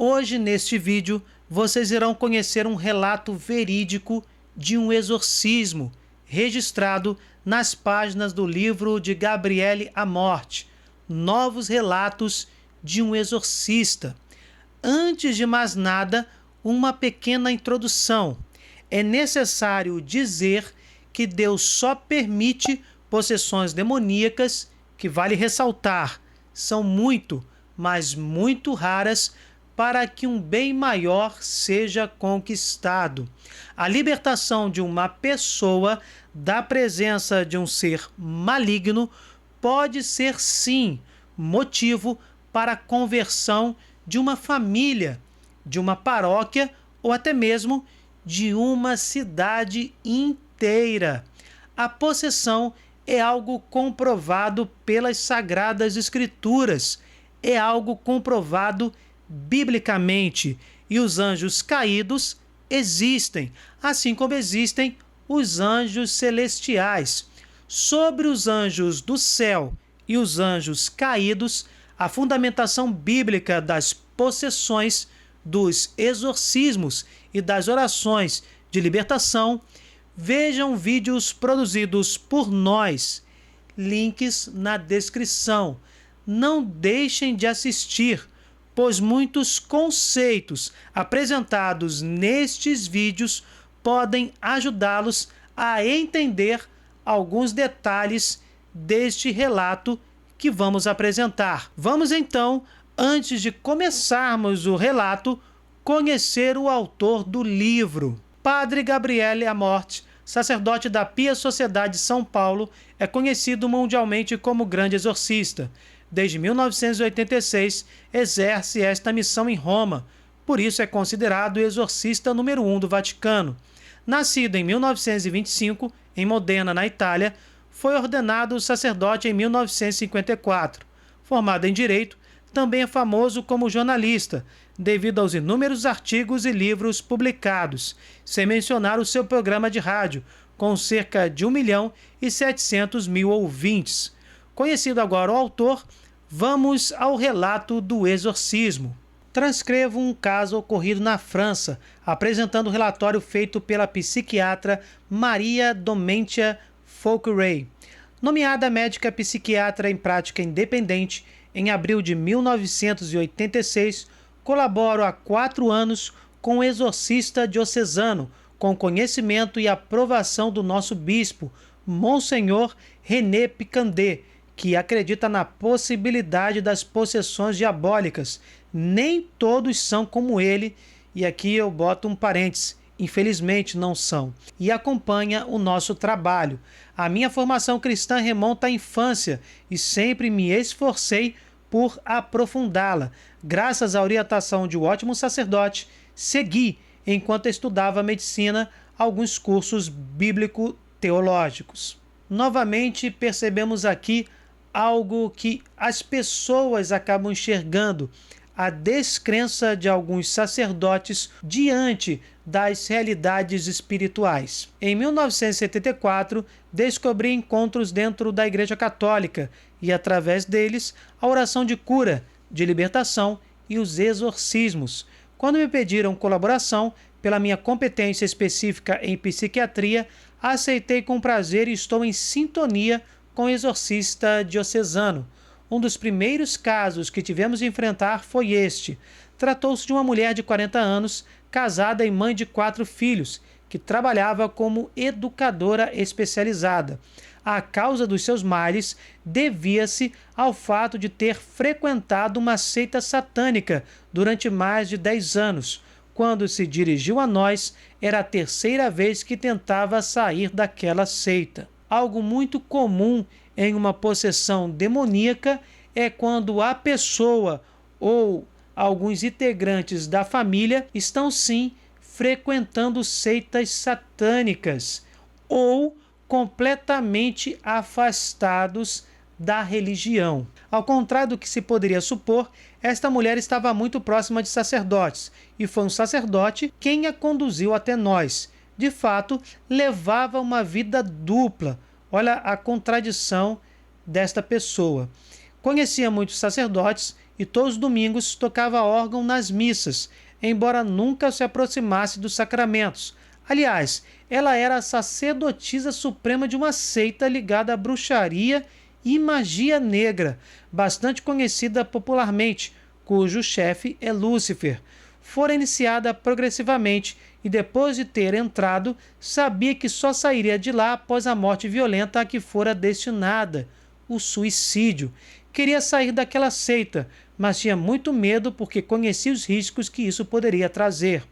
Hoje, neste vídeo, vocês irão conhecer um relato verídico de um exorcismo registrado nas páginas do livro de Gabriele Amorth, Novos Relatos de um Exorcista. Antes de mais nada, uma pequena introdução. É necessário dizer que Deus só permite possessões demoníacas, que vale ressaltar, são muito, mas muito raras, para que um bem maior seja conquistado. A libertação de uma pessoa da presença de um ser maligno pode ser, sim, motivo para a conversão de uma família, de uma paróquia ou até mesmo de uma cidade inteira. A possessão é algo comprovado pelas Sagradas Escrituras, é algo comprovado biblicamente, e os anjos caídos existem, assim como existem os anjos celestiais. Sobre os anjos do céu e os anjos caídos, a fundamentação bíblica das possessões, dos exorcismos e das orações de libertação, vejam vídeos produzidos por nós, links na descrição. Não deixem de assistir, pois muitos conceitos apresentados nestes vídeos podem ajudá-los a entender alguns detalhes deste relato que vamos apresentar. Vamos então, antes de começarmos o relato, conhecer o autor do livro. Padre Gabriele Amorth, sacerdote da Pia Sociedade São Paulo, é conhecido mundialmente como Grande Exorcista. Desde 1986, exerce esta missão em Roma, por isso é considerado o exorcista número 1 do Vaticano. Nascido em 1925, em Modena, na Itália, foi ordenado sacerdote em 1954. Formado em Direito, também é famoso como jornalista, devido aos inúmeros artigos e livros publicados, sem mencionar o seu programa de rádio, com cerca de 1.700.000 ouvintes. Conhecido agora o autor, vamos ao relato do exorcismo. Transcrevo um caso ocorrido na França, apresentando o relatório feito pela psiquiatra Maria Domentia Fouqueray. Nomeada médica psiquiatra em prática independente, em abril de 1986, colaboro há 4 anos com o exorcista diocesano, com conhecimento e aprovação do nosso bispo, Monsenhor René Picandet, que acredita na possibilidade das possessões diabólicas. Nem todos são como ele, e aqui eu boto um parênteses, infelizmente não são, e acompanha o nosso trabalho. A minha formação cristã remonta à infância e sempre me esforcei por aprofundá-la. Graças à orientação de um ótimo sacerdote, segui, enquanto estudava medicina, alguns cursos bíblico-teológicos. Novamente percebemos aqui algo que as pessoas acabam enxergando: a descrença de alguns sacerdotes diante das realidades espirituais. Em 1974, descobri encontros dentro da Igreja Católica e, através deles, a oração de cura, de libertação e os exorcismos. Quando me pediram colaboração, pela minha competência específica em psiquiatria, aceitei com prazer e estou em sintonia com o exorcista diocesano. Um dos primeiros casos que tivemos de enfrentar foi este. Tratou-se de uma mulher de 40 anos, casada e mãe de 4 filhos, que trabalhava como educadora especializada. A causa dos seus males devia-se ao fato de ter frequentado uma seita satânica durante mais de 10 anos. Quando se dirigiu a nós, era a 3ª vez que tentava sair daquela seita. Algo muito comum em uma possessão demoníaca é quando a pessoa ou alguns integrantes da família estão sim frequentando seitas satânicas ou completamente afastados da religião. Ao contrário do que se poderia supor, esta mulher estava muito próxima de sacerdotes e foi um sacerdote quem a conduziu até nós. De fato, levava uma vida dupla. Olha a contradição desta pessoa. Conhecia muitos sacerdotes e todos os domingos tocava órgão nas missas, embora nunca se aproximasse dos sacramentos. Aliás, ela era a sacerdotisa suprema de uma seita ligada à bruxaria e magia negra, bastante conhecida popularmente, cujo chefe é Lúcifer. Fora iniciada progressivamente e, depois de ter entrado, sabia que só sairia de lá após a morte violenta a que fora destinada, o suicídio. Queria sair daquela seita, mas tinha muito medo porque conhecia os riscos que isso poderia trazer.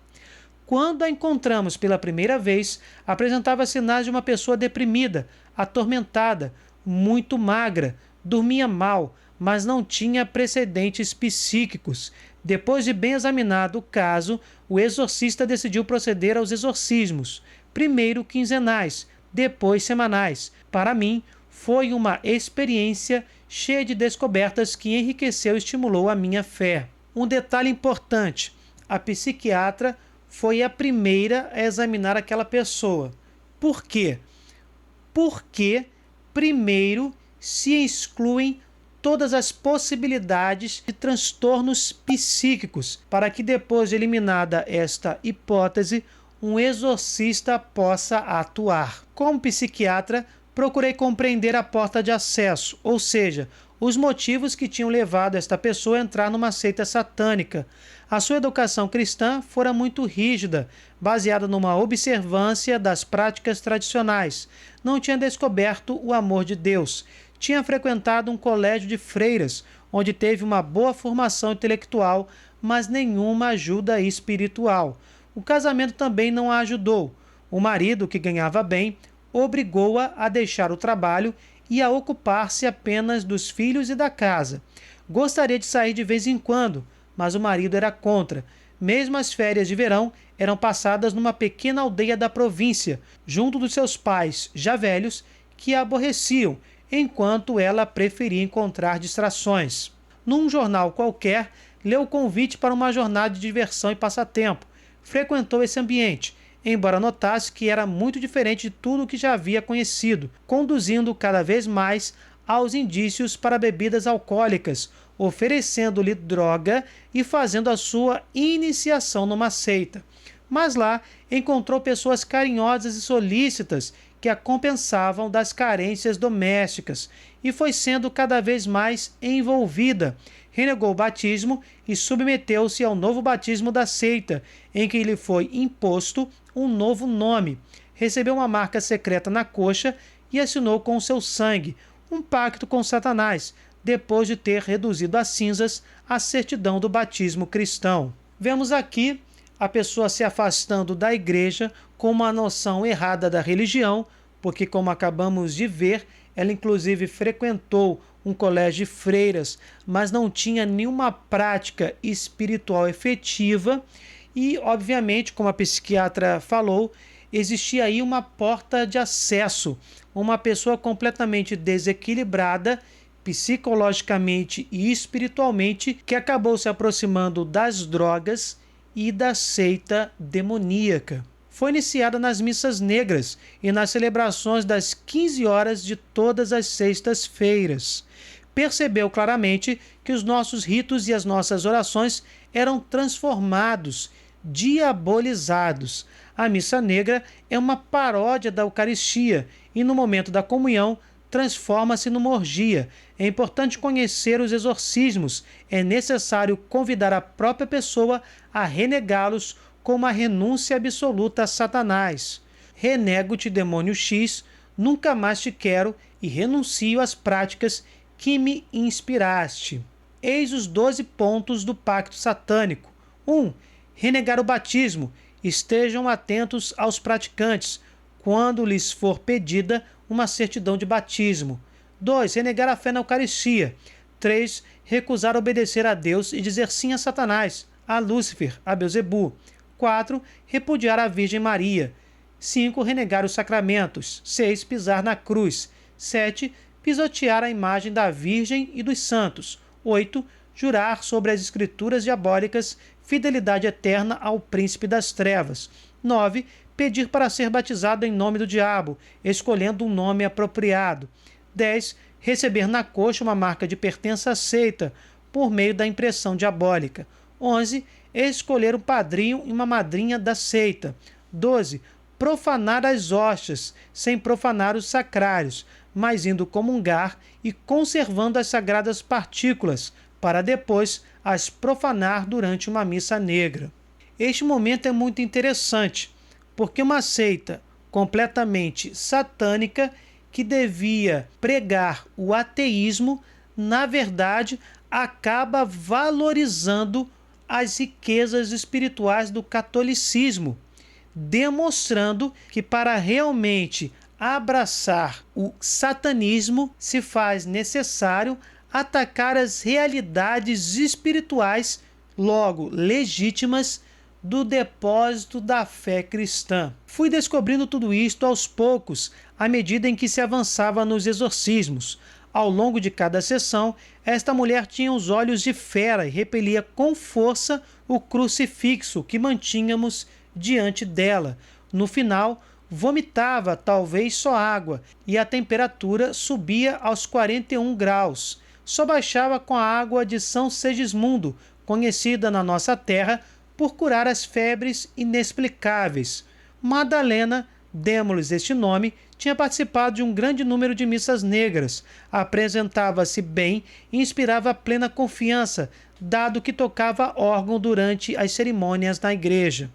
Quando a encontramos pela primeira vez, apresentava sinais de uma pessoa deprimida, atormentada, muito magra, dormia mal, mas não tinha precedentes psíquicos. Depois de bem examinado o caso, o exorcista decidiu proceder aos exorcismos, primeiro quinzenais, depois semanais. Para mim, foi uma experiência cheia de descobertas que enriqueceu e estimulou a minha fé. Um detalhe importante: a psiquiatra foi a primeira a examinar aquela pessoa. Por quê? Porque primeiro se excluem todas as possibilidades de transtornos psíquicos, para que depois de eliminada esta hipótese, um exorcista possa atuar. Como psiquiatra, procurei compreender a porta de acesso, ou seja, os motivos que tinham levado esta pessoa a entrar numa seita satânica. A sua educação cristã fora muito rígida, baseada numa observância das práticas tradicionais. Não tinha descoberto o amor de Deus. Tinha frequentado um colégio de freiras, onde teve uma boa formação intelectual, mas nenhuma ajuda espiritual. O casamento também não a ajudou. O marido, que ganhava bem, obrigou-a a deixar o trabalho e a ocupar-se apenas dos filhos e da casa. Gostaria de sair de vez em quando, mas o marido era contra. Mesmo as férias de verão eram passadas numa pequena aldeia da província, junto dos seus pais, já velhos, que a aborreciam, enquanto ela preferia encontrar distrações. Num jornal qualquer, leu o convite para uma jornada de diversão e passatempo. Frequentou esse ambiente, embora notasse que era muito diferente de tudo o que já havia conhecido, conduzindo cada vez mais aos indícios para bebidas alcoólicas, oferecendo-lhe droga e fazendo a sua iniciação numa seita. Mas lá encontrou pessoas carinhosas e solícitas que a compensavam das carências domésticas e foi sendo cada vez mais envolvida. Renegou o batismo e submeteu-se ao novo batismo da seita, em que lhe foi imposto um novo nome. Recebeu uma marca secreta na coxa e assinou com seu sangue um pacto com Satanás, depois de ter reduzido a cinzas a certidão do batismo cristão. Vemos aqui a pessoa se afastando da igreja com uma noção errada da religião, porque, como acabamos de ver, ela inclusive frequentou um colégio de freiras, mas não tinha nenhuma prática espiritual efetiva e, obviamente, como a psiquiatra falou, existia aí uma porta de acesso, uma pessoa completamente desequilibrada psicologicamente e espiritualmente, que acabou se aproximando das drogas e da seita demoníaca. Foi iniciada nas missas negras e nas celebrações das 15 horas de todas as sextas-feiras. Percebeu claramente que os nossos ritos e as nossas orações eram transformados, diabolizados. A missa negra é uma paródia da Eucaristia e, no momento da comunhão, transforma-se numa orgia. É importante conhecer os exorcismos. É necessário convidar a própria pessoa a renegá-los com uma renúncia absoluta a Satanás. Renego-te, demônio X, nunca mais te quero e renuncio às práticas que me inspiraste. Eis os 12 pontos do pacto satânico. 1. Renegar o batismo. Estejam atentos aos praticantes, quando lhes for pedida uma certidão de batismo. 2. Renegar a fé na Eucaristia. 3. Recusar obedecer a Deus e dizer sim a Satanás, a Lúcifer, a Beelzebu. 4. Repudiar a Virgem Maria. 5. Renegar os sacramentos. 6. Pisar na cruz. 7. Pisotear a imagem da Virgem e dos santos. 8. Jurar sobre as escrituras diabólicas fidelidade eterna ao príncipe das trevas. 9. Pedir para ser batizado em nome do diabo, escolhendo um nome apropriado. 10. Receber na coxa uma marca de pertença à seita, por meio da impressão diabólica. 11. Escolher um padrinho e uma madrinha da seita. 12. Profanar as hóstias, sem profanar os sacrários, mas indo comungar e conservando as sagradas partículas, para depois as profanar durante uma missa negra. Este momento é muito interessante, porque uma seita completamente satânica que devia pregar o ateísmo, na verdade, acaba valorizando as riquezas espirituais do catolicismo, demonstrando que para realmente abraçar o satanismo se faz necessário atacar as realidades espirituais, logo legítimas, do depósito da fé cristã. Fui descobrindo tudo isto aos poucos, à medida em que se avançava nos exorcismos. Ao longo de cada sessão, esta mulher tinha os olhos de fera e repelia com força o crucifixo que mantínhamos diante dela. No final, vomitava talvez só água e a temperatura subia aos 41 graus. Só baixava com a água de São Segismundo, conhecida na nossa terra por curar as febres inexplicáveis. Madalena, demos-lhes este nome, tinha participado de um grande número de missas negras, apresentava-se bem e inspirava plena confiança, dado que tocava órgão durante as cerimônias na igreja.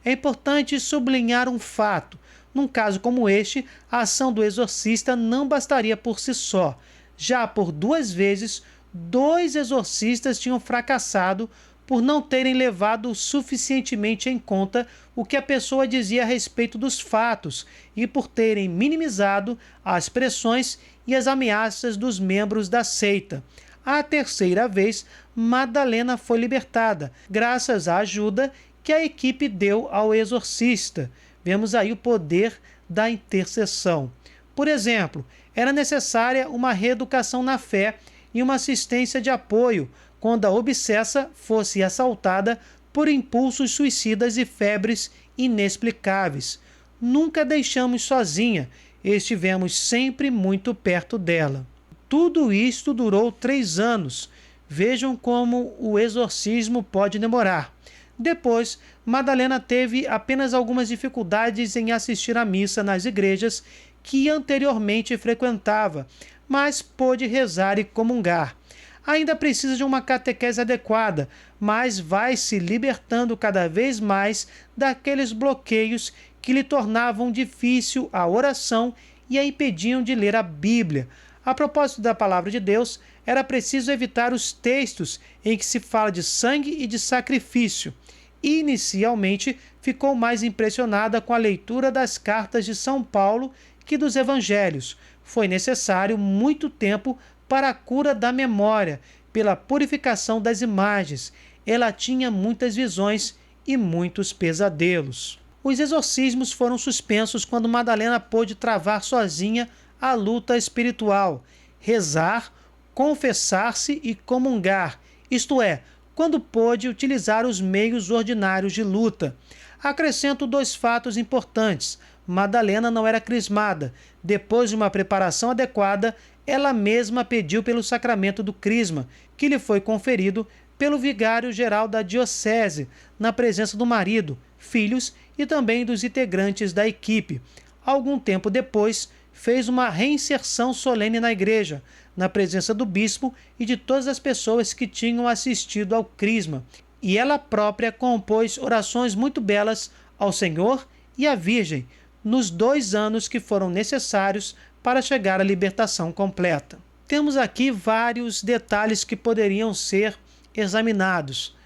É importante sublinhar um fato. Num caso como este, a ação do exorcista não bastaria por si só. Já por 2 vezes, 2 exorcistas tinham fracassado por não terem levado suficientemente em conta o que a pessoa dizia a respeito dos fatos e por terem minimizado as pressões e as ameaças dos membros da seita. A 3ª vez, Madalena foi libertada, graças à ajuda que a equipe deu ao exorcista. Vemos aí o poder da intercessão. Por exemplo, era necessária uma reeducação na fé e uma assistência de apoio quando a obsessa fosse assaltada por impulsos suicidas e febres inexplicáveis. Nunca a deixamos sozinha, estivemos sempre muito perto dela. Tudo isto durou 3 anos. Vejam como o exorcismo pode demorar. Depois, Madalena teve apenas algumas dificuldades em assistir à missa nas igrejas que anteriormente frequentava, mas pôde rezar e comungar. Ainda precisa de uma catequese adequada, mas vai se libertando cada vez mais daqueles bloqueios que lhe tornavam difícil a oração e a impediam de ler a Bíblia. A propósito da palavra de Deus, era preciso evitar os textos em que se fala de sangue e de sacrifício. Inicialmente, ficou mais impressionada com a leitura das cartas de São Paulo que dos evangelhos. Foi necessário muito tempo para a cura da memória, pela purificação das imagens. Ela tinha muitas visões e muitos pesadelos. Os exorcismos foram suspensos quando Madalena pôde travar sozinha a luta espiritual, rezar, confessar-se e comungar, isto é, quando pôde utilizar os meios ordinários de luta. Acrescento 2 fatos importantes. Madalena não era crismada. Depois de uma preparação adequada, ela mesma pediu pelo sacramento do crisma, que lhe foi conferido pelo vigário-geral da diocese, na presença do marido, filhos e também dos integrantes da equipe. Algum tempo depois, fez uma reinserção solene na igreja, na presença do bispo e de todas as pessoas que tinham assistido ao crisma, e ela própria compôs orações muito belas ao Senhor e à Virgem, nos 2 anos que foram necessários para chegar à libertação completa. Temos aqui vários detalhes que poderiam ser examinados.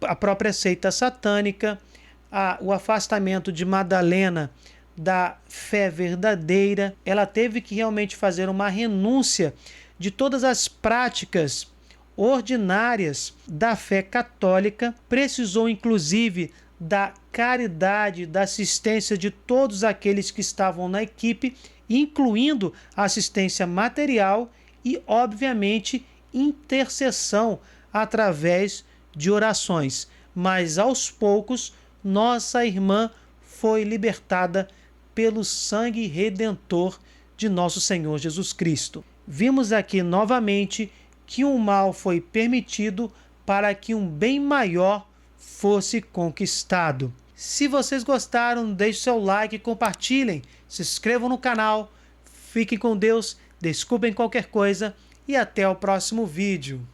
A própria seita satânica, o afastamento de Madalena da fé verdadeira. Ela teve que realmente fazer uma renúncia de todas as práticas ordinárias da fé católica. Precisou, inclusive, da caridade, da assistência de todos aqueles que estavam na equipe, incluindo assistência material e, obviamente, intercessão através de orações. Mas, aos poucos, nossa irmã foi libertada pelo sangue redentor de nosso Senhor Jesus Cristo. Vimos aqui novamente que um mal foi permitido para que um bem maior fosse conquistado. Se vocês gostaram, deixe seu like, compartilhem, se inscrevam no canal. Fiquem com Deus, desculpem qualquer coisa e até o próximo vídeo.